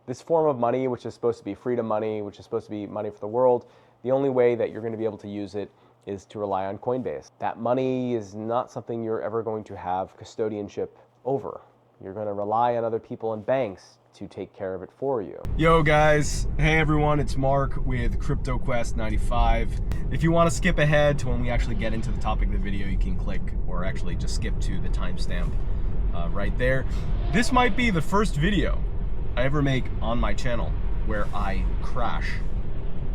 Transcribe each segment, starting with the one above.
This form of money, which is supposed to be freedom money, which is supposed to be money for the world, the only way that you're going to be able to use it is to rely on Coinbase. That money is not something you're ever going to have custodianship over. You're going to rely on other people and banks to take care of it for you. Yo guys, hey everyone, it's Mark with CryptoQuest95. If you want to skip ahead to when we actually get into the topic of the video, you can click or actually just skip to the timestamp right there. This might be the first video I ever make on my channel where I crash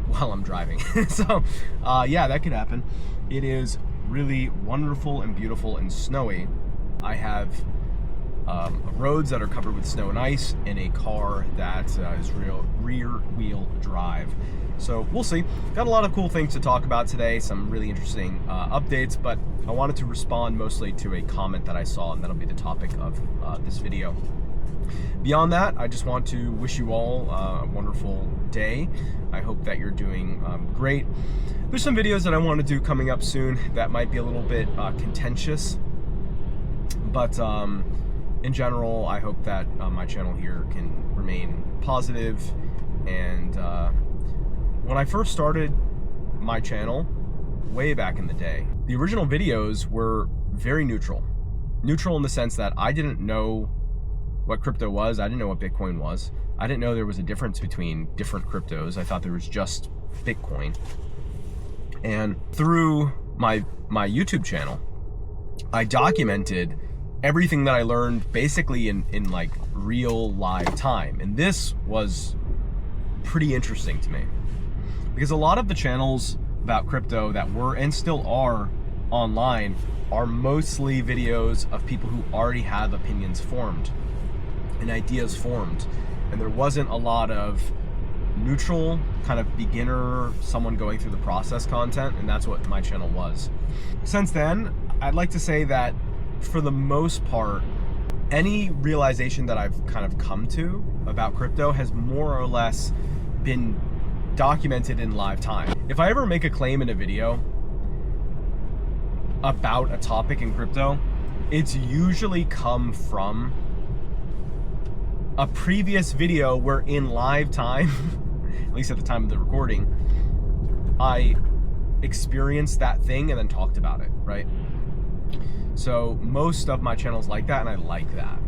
while I'm driving. So yeah, that could happen. It is really wonderful and beautiful and snowy. I have roads that are covered with snow and ice in a car that is rear wheel drive. So we'll see. Got a lot of cool things to talk about today, some really interesting updates, but I wanted to respond mostly to a comment that I saw, and that'll be the topic of this video. Beyond that, I just want to wish you all a wonderful day. I hope that you're doing great. There's some videos that I want to do coming up soon that might be a little bit contentious, but in general, I hope that my channel here can remain positive. And when I first started my channel, way back in the day, the original videos were very neutral. Neutral in the sense that I didn't know what crypto was. I didn't know what Bitcoin was. I didn't know there was a difference between different cryptos. I thought there was just Bitcoin. And through my YouTube channel, I documented everything that I learned basically in like real live time. And this was pretty interesting to me because a lot of the channels about crypto that were and still are online are mostly videos of people who already have opinions formed and ideas formed. And there wasn't a lot of neutral kind of beginner, someone going through the process content, and that's what my channel was. Since then, I'd like to say that for the most part, any realization that I've kind of come to about crypto has more or less been documented in live time. If I ever make a claim in a video about a topic in crypto, it's usually come from a previous video where in live time, at least at the time of the recording, I experienced that thing and then talked about it, right? So most of my channels like that, and I like that.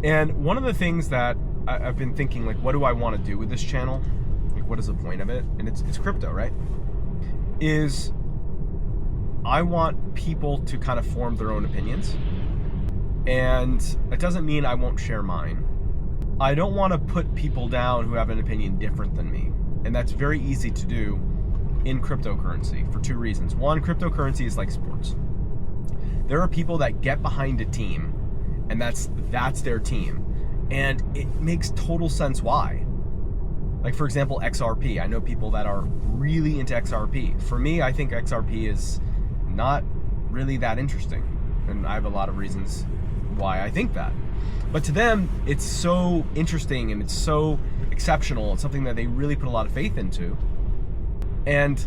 And one of the things that I've been thinking, like, what do I want to do with this channel? Like, what is the point of it? And it's crypto, right? Is I want people to kind of form their own opinions. And it doesn't mean I won't share mine. I don't want to put people down who have an opinion different than me. And that's very easy to do in cryptocurrency for two reasons. One, cryptocurrency is like sports. There are people that get behind a team and that's their team. And it makes total sense why. Like, for example, XRP. I know people that are really into XRP. For me, I think XRP is not really that interesting. And I have a lot of reasons why I think that. But to them, it's so interesting and it's so exceptional. It's something that they really put a lot of faith into. And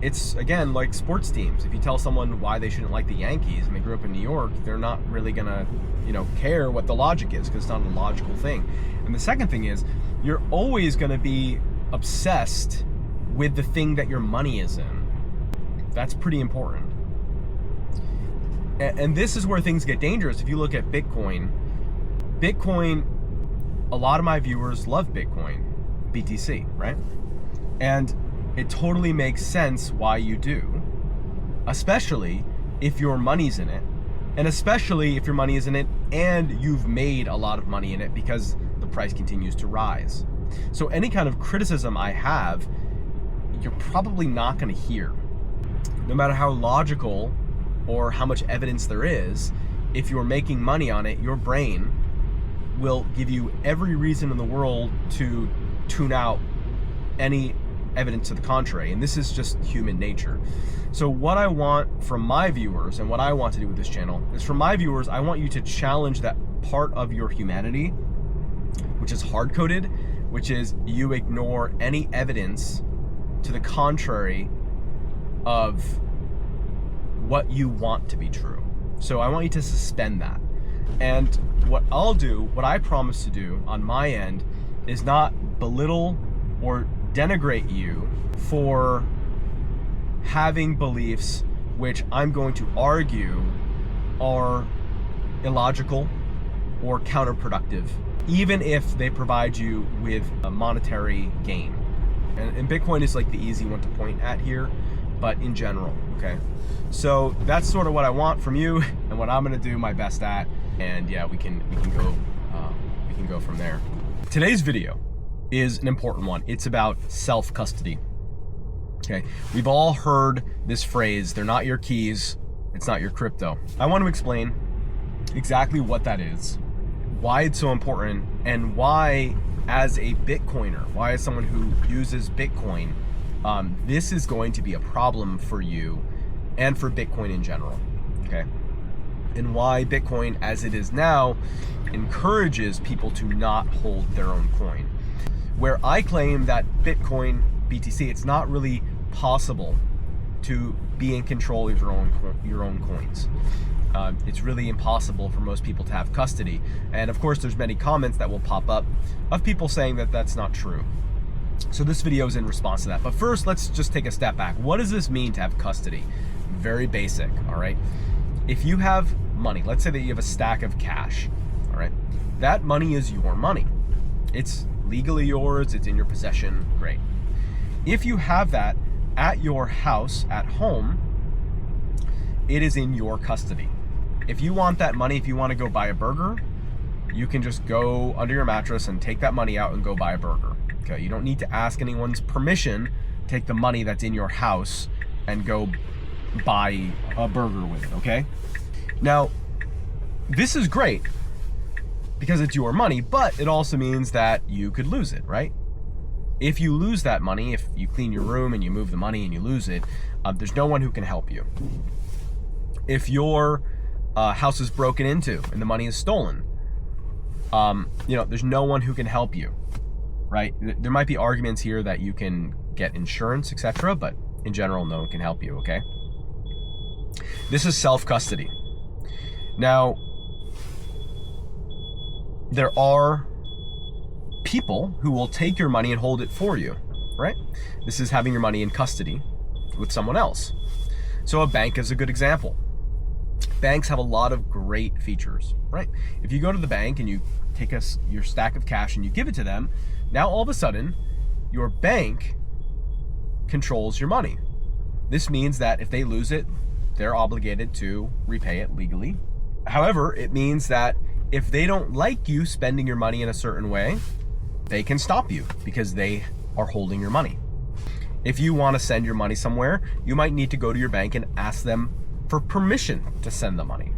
it's, again, like sports teams. If you tell someone why they shouldn't like the Yankees and they grew up in New York, they're not really gonna, care what the logic is because it's not a logical thing. And the second thing is, you're always gonna be obsessed with the thing that your money is in. That's pretty important. And this is where things get dangerous. If you look at Bitcoin, a lot of my viewers love Bitcoin, BTC, right? And it totally makes sense why you do, especially if your money's in it, and especially if your money is in it and you've made a lot of money in it because the price continues to rise. So any kind of criticism I have, you're probably not going to hear. No matter how logical or how much evidence there is, if you're making money on it, your brain will give you every reason in the world to tune out any evidence to the contrary. And this is just human nature. So what I want from my viewers and what I want to do with this channel is, for my viewers, I want you to challenge that part of your humanity, which is hard-coded, which is you ignore any evidence to the contrary of what you want to be true. So I want you to suspend that. And what I'll do, what I promise to do on my end, is not belittle or denigrate you for having beliefs which I'm going to argue are illogical or counterproductive, even if they provide you with a monetary gain. And Bitcoin is like the easy one to point at here, but in general, okay? So that's sort of what I want from you and what I'm gonna do my best at. And yeah, we can go from there. Today's video is an important one. It's about self-custody. Okay, we've all heard this phrase, they're not your keys, it's not your crypto. I want to explain exactly what that is, why it's so important, and why as a Bitcoiner, why as someone who uses Bitcoin, this is going to be a problem for you and for Bitcoin in general, okay? And why Bitcoin as it is now encourages people to not hold their own coin. Where I claim that Bitcoin, BTC, it's not really possible to be in control of your own coins. It's really impossible for most people to have custody. And of course, there's many comments that will pop up of people saying that that's not true. So this video is in response to that. But first, let's just take a step back. What does this mean to have custody? Very basic, all right? If you have money, let's say that you have a stack of cash, all right? That money is your money. It's legally yours, it's in your possession, great. If you have that at your house, at home, it is in your custody. If you want that money, if you want to go buy a burger, you can just go under your mattress and take that money out and go buy a burger. Okay, you don't need to ask anyone's permission, take the money that's in your house and go buy a burger with it, okay? Now, this is great because it's your money, but it also means that you could lose it, right? If you lose that money, if you clean your room and you move the money and you lose it, there's no one who can help you. If your house is broken into and the money is stolen, there's no one who can help you, right? There might be arguments here that you can get insurance, etc., but in general, no one can help you, okay? This is self-custody. Now, there are people who will take your money and hold it for you, right? This is having your money in custody with someone else. So a bank is a good example. Banks have a lot of great features, right? If you go to the bank and you take your stack of cash and you give it to them, now all of a sudden, your bank controls your money. This means that if they lose it, they're obligated to repay it legally. However, it means that if they don't like you spending your money in a certain way, they can stop you because they are holding your money. If you want to send your money somewhere, you might need to go to your bank and ask them for permission to send the money.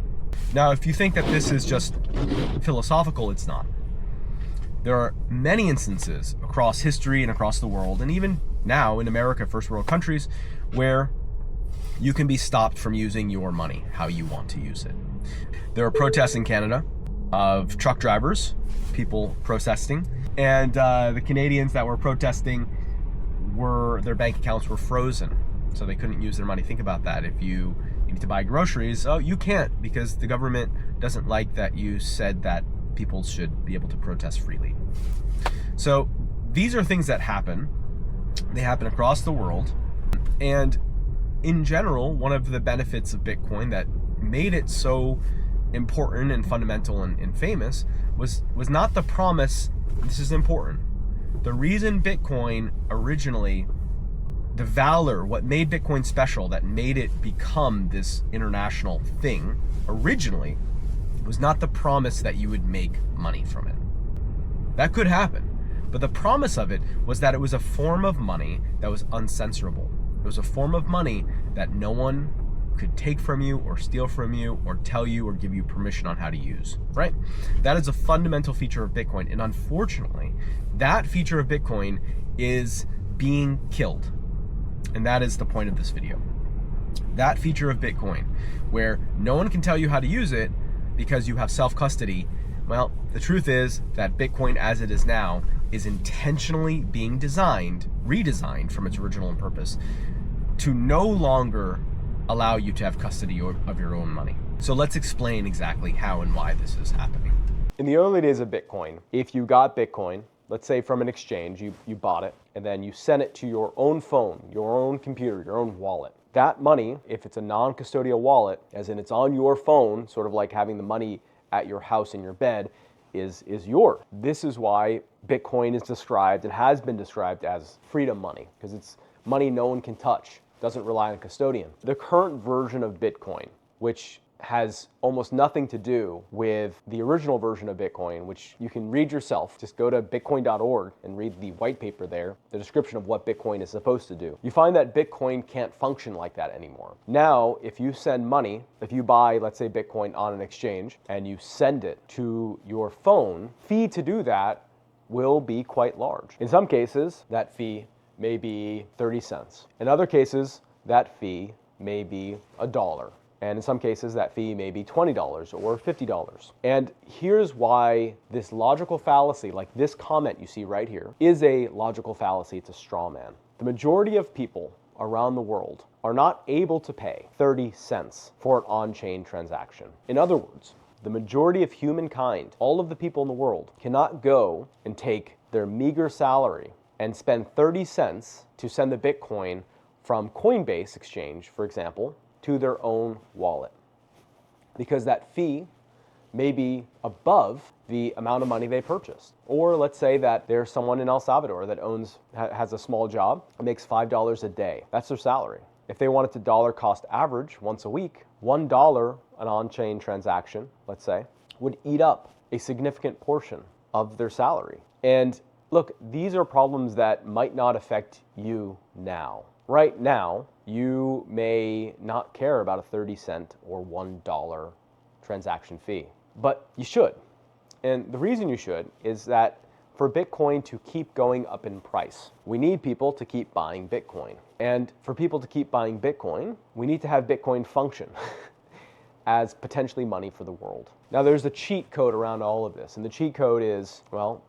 Now, if you think that this is just philosophical, it's not. There are many instances across history and across the world, and even now in America, first world countries, where you can be stopped from using your money how you want to use it. There are protests in Canada of truck drivers, people protesting, and the Canadians that were protesting their bank accounts were frozen, so they couldn't use their money. Think about that. If you need to buy groceries, you can't because the government doesn't like that you said that people should be able to protest freely. So these are things that happen. They happen across the world, and in general, one of the benefits of Bitcoin that made it so important and fundamental and famous was not the promise. This is important. The reason Bitcoin originally, the valor, what made Bitcoin special, that made it become this international thing originally, was not the promise that you would make money from it. That could happen. But the promise of it was that it was a form of money that was uncensorable. It was a form of money that no one could take from you or steal from you or tell you or give you permission on how to use, right? That is a fundamental feature of Bitcoin. And unfortunately, that feature of Bitcoin is being killed. And that is the point of this video. That feature of Bitcoin, where no one can tell you how to use it because you have self-custody, well, the truth is that Bitcoin as it is now is intentionally being redesigned from its original purpose to no longer allow you to have custody of your own money. So let's explain exactly how and why this is happening. In the early days of Bitcoin, if you got Bitcoin, let's say from an exchange, you bought it, and then you sent it to your own phone, your own computer, your own wallet. That money, if it's a non-custodial wallet, as in it's on your phone, sort of like having the money at your house in your bed, is yours. This is why Bitcoin is described and has been described as freedom money, because it's money no one can touch, doesn't rely on a custodian. The current version of Bitcoin, which has almost nothing to do with the original version of Bitcoin, which you can read yourself. Just go to bitcoin.org and read the white paper there, the description of what Bitcoin is supposed to do. You find that Bitcoin can't function like that anymore. Now, if you send money, if you buy, let's say, Bitcoin on an exchange, and you send it to your phone, fee to do that will be quite large. In some cases, that fee may be 30 cents. In other cases, that fee may be $1. And in some cases, that fee may be $20 or $50. And here's why this logical fallacy, like this comment you see right here, is a logical fallacy. It's a straw man. The majority of people around the world are not able to pay 30 cents for an on-chain transaction. In other words, the majority of humankind, all of the people in the world, cannot go and take their meager salary and spend 30 cents to send the Bitcoin from Coinbase exchange, for example, to their own wallet, because that fee may be above the amount of money they purchased. Or let's say that there's someone in El Salvador that has a small job, makes $5 a day. That's their salary. If they wanted to dollar cost average once a week, $1 an on-chain transaction, let's say, would eat up a significant portion of their salary. And look, these are problems that might not affect you now. Right now, you may not care about a 30 cent or $1 transaction fee, but you should. And the reason you should is that for Bitcoin to keep going up in price, we need people to keep buying Bitcoin. And for people to keep buying Bitcoin, we need to have Bitcoin function as potentially money for the world. Now, there's a cheat code around all of this, and the cheat code is, well,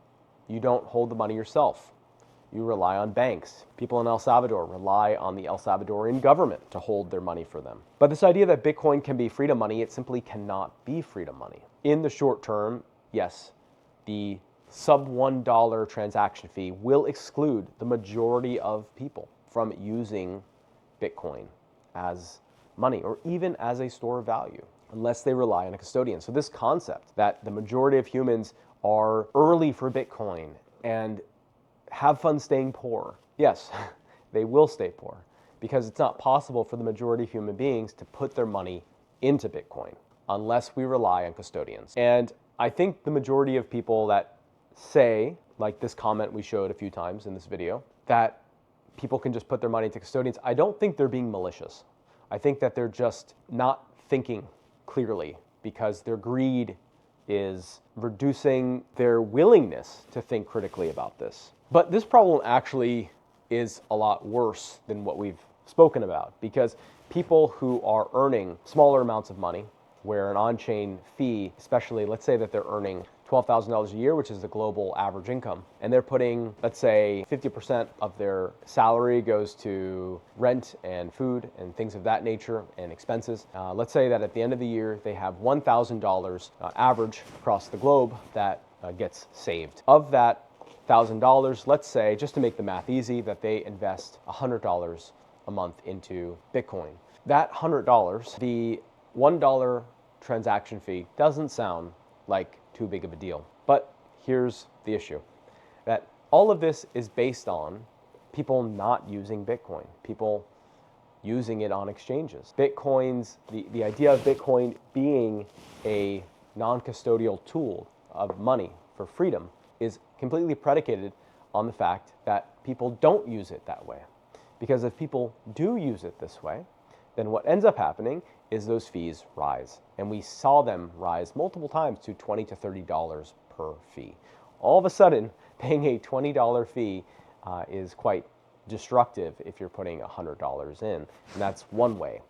you don't hold the money yourself. You rely on banks. People in El Salvador rely on the El Salvadorian government to hold their money for them. But this idea that Bitcoin can be freedom money, it simply cannot be freedom money. In the short term, yes, the sub $1 transaction fee will exclude the majority of people from using Bitcoin as money or even as a store of value, unless they rely on a custodian. So this concept that the majority of humans are early for Bitcoin and have fun staying poor. Yes, they will stay poor because it's not possible for the majority of human beings to put their money into Bitcoin unless we rely on custodians. And I think the majority of people that say, like this comment we showed a few times in this video, that people can just put their money into custodians, I don't think they're being malicious. I think that they're just not thinking clearly because their greed is reducing their willingness to think critically about this. But this problem actually is a lot worse than what we've spoken about, because people who are earning smaller amounts of money, where an on-chain fee, especially let's say that they're earning $12,000 a year, which is the global average income, and they're putting, let's say, 50% of their salary goes to rent and food and things of that nature and expenses. Let's say that at the end of the year, they have $1,000 average across the globe that gets saved. Of that $1,000, let's say, just to make the math easy, that they invest $100 a month into Bitcoin. That $100, the $1 transaction fee doesn't sound like too big of a deal. But here's the issue, that all of this is based on people not using Bitcoin, people using it on exchanges. The idea of Bitcoin being a non-custodial tool of money for freedom is completely predicated on the fact that people don't use it that way. Because if people do use it this way, then what ends up happening is those fees rise. And we saw them rise multiple times to $20 to $30 per fee. All of a sudden, paying a $20 fee is quite destructive if you're putting $100 in, and that's one way.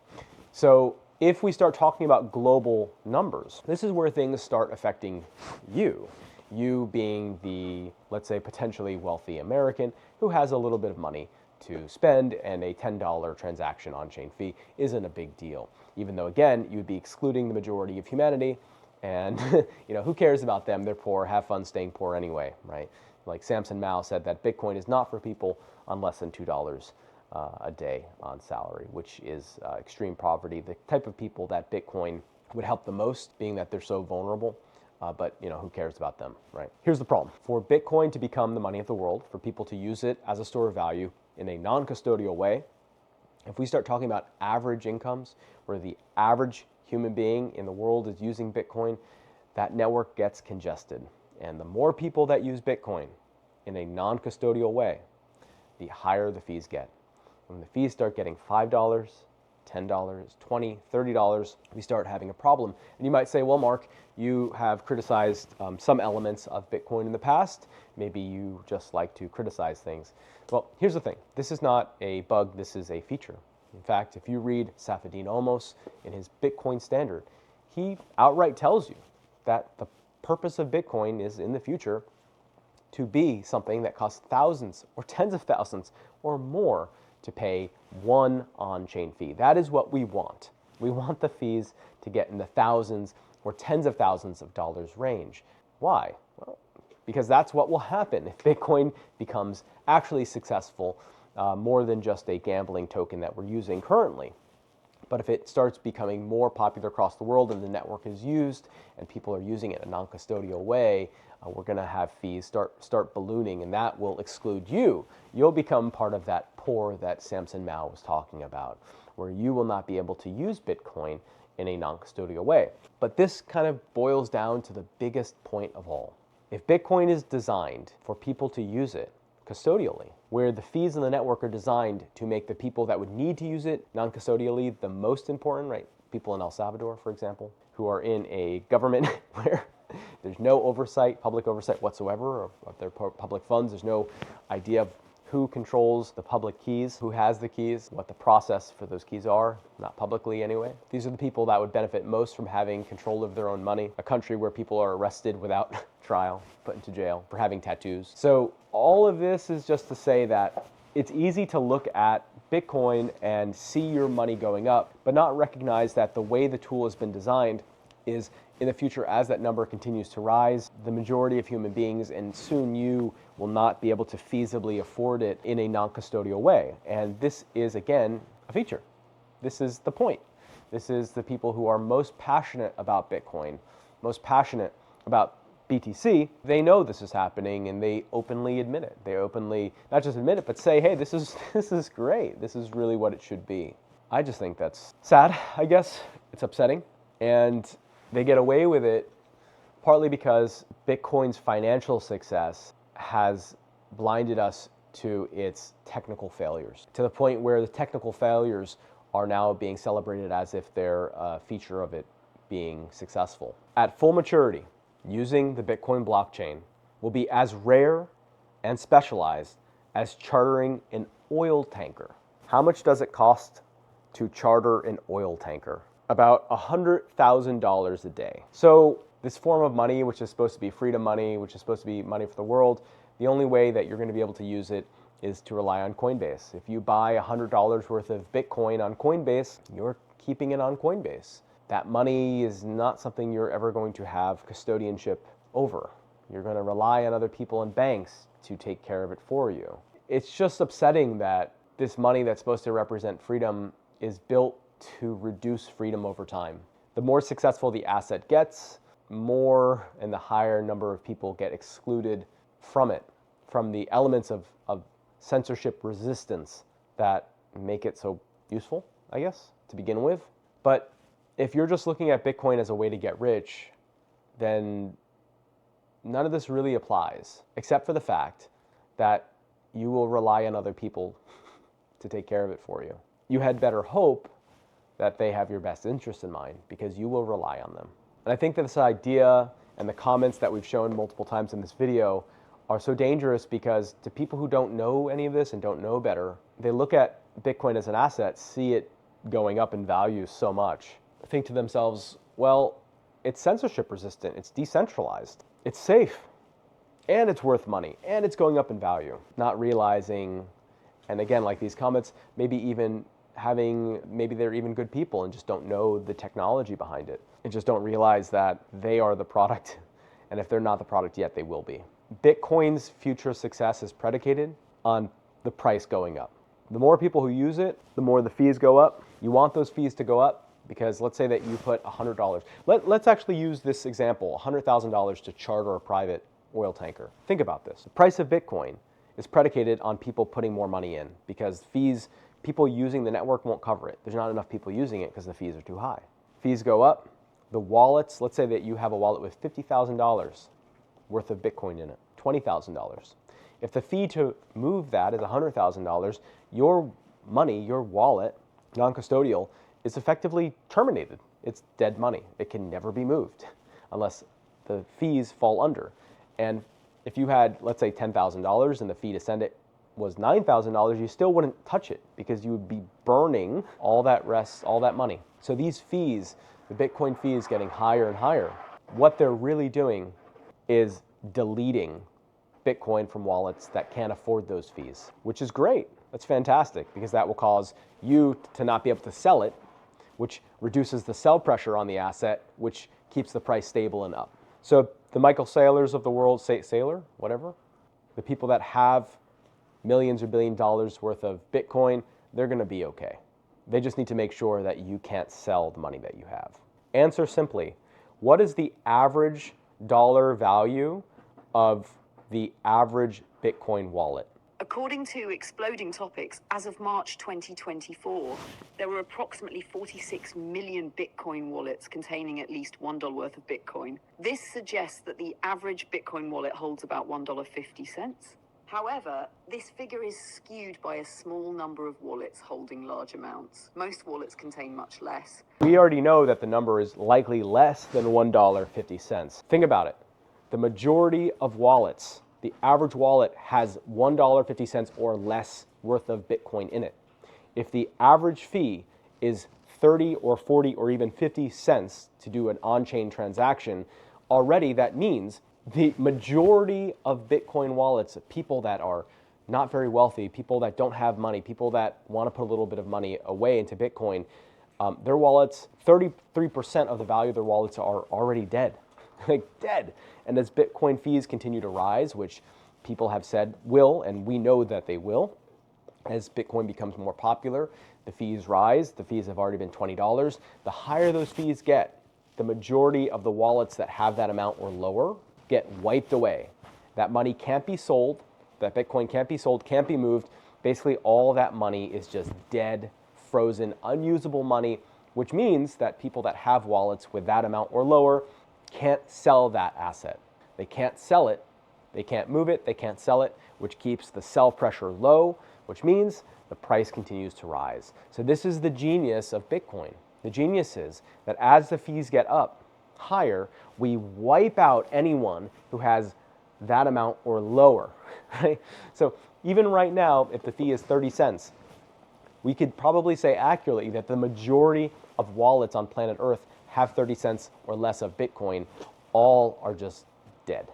So if we start talking about global numbers, this is where things start affecting you. You being the, let's say, potentially wealthy American who has a little bit of money to spend, and a $10 transaction on-chain fee isn't a big deal. Even though, again, you would be excluding the majority of humanity, and who cares about them? They're poor, have fun staying poor anyway, right? Like Samson Mao said that Bitcoin is not for people on less than $2 a day on salary, which is extreme poverty, the type of people that Bitcoin would help the most, being that they're so vulnerable. But who cares about them, right? Here's the problem. For Bitcoin to become the money of the world, for people to use it as a store of value in a non-custodial way, if we start talking about average incomes, where the average human being in the world is using Bitcoin, that network gets congested. And the more people that use Bitcoin in a non-custodial way, the higher the fees get. When the fees start getting $5, $10, $20, $30, we start having a problem. And you might say, well, Mark, you have criticized some elements of Bitcoin in the past. Maybe you just like to criticize things. Well, here's the thing. This is not a bug. This is a feature. In fact, if you read Saifedean Olmos in his Bitcoin Standard, he outright tells you that the purpose of Bitcoin is in the future to be something that costs thousands or tens of thousands or more to pay one on-chain fee. That is what we want. We want the fees to get in the thousands or tens of thousands of dollars range. Why? Well, because that's what will happen if Bitcoin becomes actually successful, more than just a gambling token that we're using currently. But if it starts becoming more popular across the world and the network is used and people are using it in a non-custodial way, we're going to have fees start ballooning, and that will exclude you. You'll become part of that poor that Samson Mao was talking about, where you will not be able to use Bitcoin in a non-custodial way. But this kind of boils down to the biggest point of all. If Bitcoin is designed for people to use it custodially, where the fees in the network are designed to make the people that would need to use it non-custodially the most important, right? People in El Salvador, for example, who are in a government where there's no oversight, public oversight whatsoever of their public funds. There's no idea of who controls the public keys, who has the keys, what the process for those keys are, not publicly anyway. These are the people that would benefit most from having control of their own money, a country where people are arrested without trial, put into jail for having tattoos. So all of this is just to say that it's easy to look at Bitcoin and see your money going up, but not recognize that the way the tool has been designed is in the future, as that number continues to rise, the majority of human beings, and soon you, will not be able to feasibly afford it in a non-custodial way. And this is, again, a feature. This is the point. This is the people who are most passionate about Bitcoin, most passionate about BTC. They know this is happening and they openly admit it. They openly not just admit it, but say, hey, this is great. This is really what it should be. I just think that's sad, I guess. It's upsetting. And they get away with it partly because Bitcoin's financial success has blinded us to its technical failures, to the point where the technical failures are now being celebrated as if they're a feature of it being successful. At full maturity, using the Bitcoin blockchain will be as rare and specialized as chartering an oil tanker. How much does it cost to charter an oil tanker? About $100,000 a day. So this form of money, which is supposed to be freedom money, which is supposed to be money for the world, the only way that you're going to be able to use it is to rely on Coinbase. If you buy $100 worth of Bitcoin on Coinbase, you're keeping it on Coinbase. That money is not something you're ever going to have custodianship over. You're going to rely on other people and banks to take care of it for you. It's just upsetting that this money that's supposed to represent freedom is built to reduce freedom over time. The more successful the asset gets, more and the higher number of people get excluded from it, from the elements of censorship resistance that make it so useful, I guess, to begin with. But if you're just looking at Bitcoin as a way to get rich, then none of this really applies, except for the fact that you will rely on other people to take care of it for you. You had better hope that they have your best interest in mind, because you will rely on them. And I think that this idea and the comments that we've shown multiple times in this video are so dangerous, because to people who don't know any of this and don't know better, they look at Bitcoin as an asset, see it going up in value so much, think to themselves, well, it's censorship resistant, it's decentralized, it's safe, and it's worth money, and it's going up in value, not realizing And again, like these comments, maybe they're even good people and just don't know the technology behind it and just don't realize that they are the product. And if they're not the product yet, they will be. Bitcoin's future success is predicated on the price going up. The more people who use it, the more the fees go up. You want those fees to go up because let's say that you put $100. Let's actually use this example, $100,000 to charter a private oil tanker. Think about this. The price of Bitcoin is predicated on people putting more money in because people using the network won't cover it. There's not enough people using it because the fees are too high. Fees go up. The wallets, let's say that you have a wallet with $50,000 worth of Bitcoin in it, $20,000. If the fee to move that is $100,000, your money, your wallet, non-custodial, is effectively terminated. It's dead money. It can never be moved unless the fees fall under. And if you had, let's say, $10,000 and the fee to send it was $9,000, you still wouldn't touch it because you would be burning all that money. So these fees, the Bitcoin fees getting higher and higher, what they're really doing is deleting Bitcoin from wallets that can't afford those fees, which is great. That's fantastic because that will cause you to not be able to sell it, which reduces the sell pressure on the asset, which keeps the price stable and up. So the Michael Saylors of the world, Saylor, whatever, the people that have millions or $billions worth of Bitcoin, they're going to be okay. They just need to make sure that you can't sell the money that you have. Answer simply, what is the average dollar value of the average Bitcoin wallet? According to Exploding Topics, as of March 2024, there were approximately 46 million Bitcoin wallets containing at least $1 worth of Bitcoin. This suggests that the average Bitcoin wallet holds about $1.50. However, this figure is skewed by a small number of wallets holding large amounts. Most wallets contain much less. We already know that the number is likely less than $1.50. Think about it. The majority of wallets, the average wallet has $1.50 or less worth of Bitcoin in it. If the average fee is 30 or 40 or even 50 cents to do an on-chain transaction, already that means the majority of Bitcoin wallets, people that are not very wealthy, people that don't have money, people that want to put a little bit of money away into Bitcoin, their wallets, 33% of the value of their wallets are already dead. Like dead. And as Bitcoin fees continue to rise, which people have said will, and we know that they will, as Bitcoin becomes more popular, the fees rise. The fees have already been $20. The higher those fees get, the majority of the wallets that have that amount or lower get wiped away. That money can't be sold. That Bitcoin can't be sold, can't be moved. Basically, all that money is just dead, frozen, unusable money, which means that people that have wallets with that amount or lower can't sell that asset. They can't sell it, they can't move it, they can't sell it, which keeps the sell pressure low, which means the price continues to rise. So this is the genius of Bitcoin. The genius is that as the fees get up higher, we wipe out anyone who has that amount or lower, right? So even right now, if the fee is 30 cents, we could probably say accurately that the majority of wallets on planet Earth have 30 cents or less of Bitcoin. All are just dead.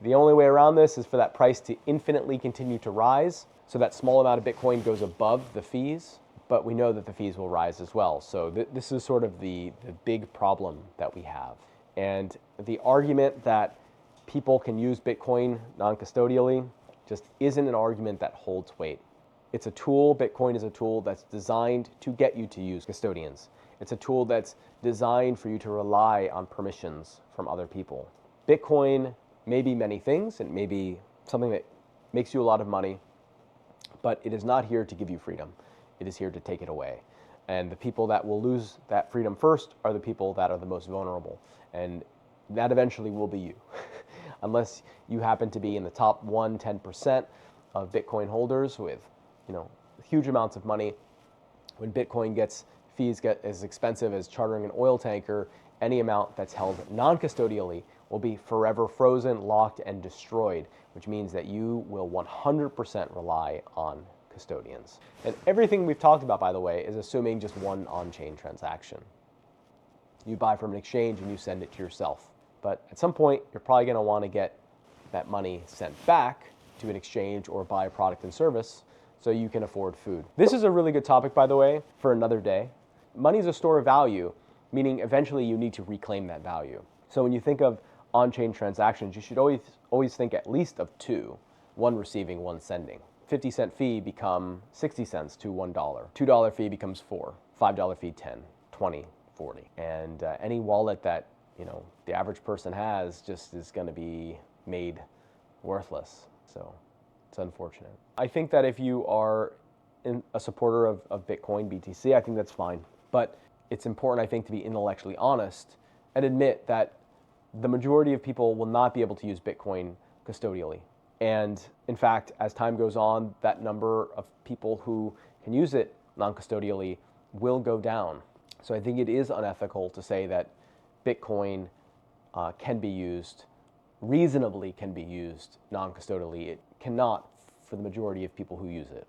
The only way around this is for that price to infinitely continue to rise, so that small amount of Bitcoin goes above the fees, but we know that the fees will rise as well. So this is sort of the big problem that we have. And the argument that people can use Bitcoin non-custodially just isn't an argument that holds weight. It's a tool, Bitcoin is a tool that's designed to get you to use custodians. It's a tool that's designed for you to rely on permissions from other people. Bitcoin may be many things. It may be something that makes you a lot of money, but it is not here to give you freedom. It is here to take it away. And the people that will lose that freedom first are the people that are the most vulnerable. And that eventually will be you. Unless you happen to be in the top 10% of Bitcoin holders with, huge amounts of money. When fees get as expensive as chartering an oil tanker, any amount that's held non-custodially will be forever frozen, locked, and destroyed, which means that you will 100% rely on custodians. And everything we've talked about, by the way, is assuming just one on-chain transaction. You buy from an exchange and you send it to yourself. But at some point, you're probably going to want to get that money sent back to an exchange or buy a product and service. so you can afford food. This is a really good topic, by the way, for another day. Money is a store of value, meaning eventually you need to reclaim that value. So when you think of on-chain transactions, you should always think at least of two, one receiving, one sending. 50-cent fee become 60 cents to $1. $2 fee becomes $4, $5 fee 10, 20, 40. And any wallet that, you know, the average person has just is going to be made worthless. So it's unfortunate. I think that if you are a supporter of Bitcoin, BTC, I think that's fine. But it's important, I think, to be intellectually honest and admit that the majority of people will not be able to use Bitcoin custodially. And in fact, as time goes on, that number of people who can use it non-custodially will go down. So I think it is unethical to say that Bitcoin can be used, reasonably can be used non-custodially. It cannot for the majority of people who use it.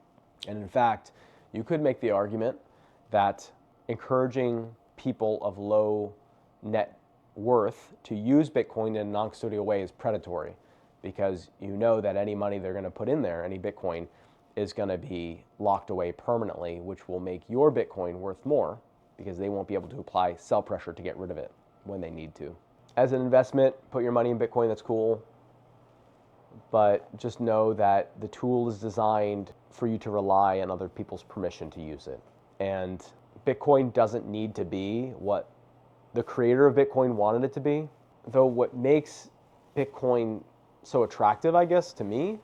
And in fact, you could make the argument that encouraging people of low net worth to use Bitcoin in a non-custodial way is predatory, because you know that any money they're going to put in there, any Bitcoin, is going to be locked away permanently, which will make your Bitcoin worth more because they won't be able to apply sell pressure to get rid of it when they need to. As an investment, put your money in Bitcoin, that's cool. But just know that the tool is designed for you to rely on other people's permission to use it. And Bitcoin doesn't need to be what the creator of Bitcoin wanted it to be. Though what makes Bitcoin so attractive, I guess, to me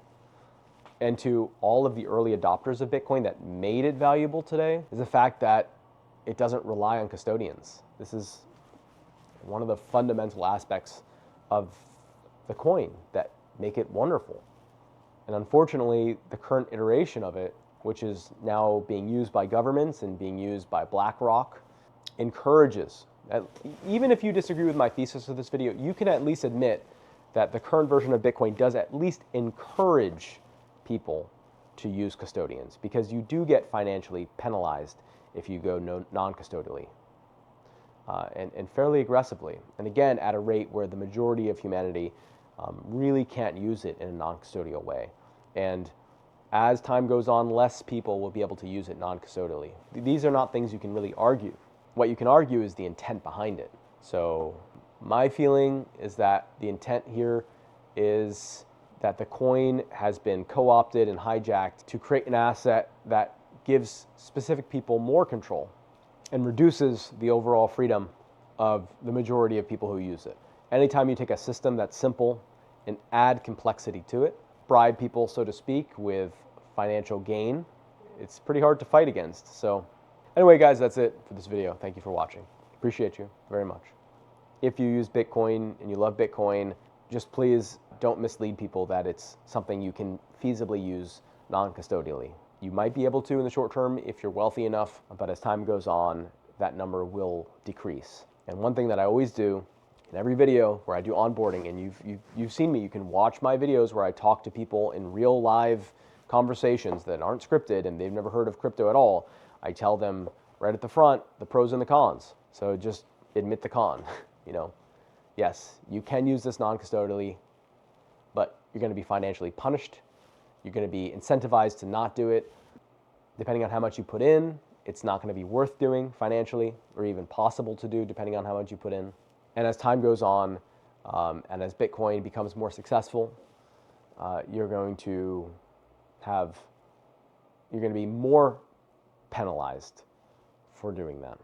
and to all of the early adopters of Bitcoin that made it valuable today is the fact that it doesn't rely on custodians. This is one of the fundamental aspects of the coin that make it wonderful. And unfortunately, the current iteration of it, which is now being used by governments and being used by BlackRock, encourages, even if you disagree with my thesis of this video, you can at least admit that the current version of Bitcoin does at least encourage people to use custodians, because you do get financially penalized if you go non-custodially, and fairly aggressively. And again, at a rate where the majority of humanity really can't use it in a non-custodial way. And as time goes on, less people will be able to use it non-custodially. These are not things you can really argue. What you can argue is the intent behind it. So my feeling is that the intent here is that the coin has been co-opted and hijacked to create an asset that gives specific people more control and reduces the overall freedom of the majority of people who use it. Anytime you take a system that's simple and add complexity to it, bribe people, so to speak, with financial gain, it's pretty hard to fight against. So anyway, guys, that's it for this video. Thank you for watching. Appreciate you very much. If you use Bitcoin and you love Bitcoin, just please don't mislead people that it's something you can feasibly use non-custodially. You might be able to in the short term if you're wealthy enough, but as time goes on, that number will decrease. And one thing that I always do in every video where I do onboarding, and you've seen me, you can watch my videos where I talk to people in real live conversations that aren't scripted and they've never heard of crypto at all. I tell them right at the front the pros and the cons. So just admit the con. You know, yes, you can use this non-custodially, but you're going to be financially punished. You're going to be incentivized to not do it. Depending on how much you put in, it's not going to be worth doing financially, or even possible to do depending on how much you put in. And as time goes on, and as Bitcoin becomes more successful, you're going to be more penalized for doing that.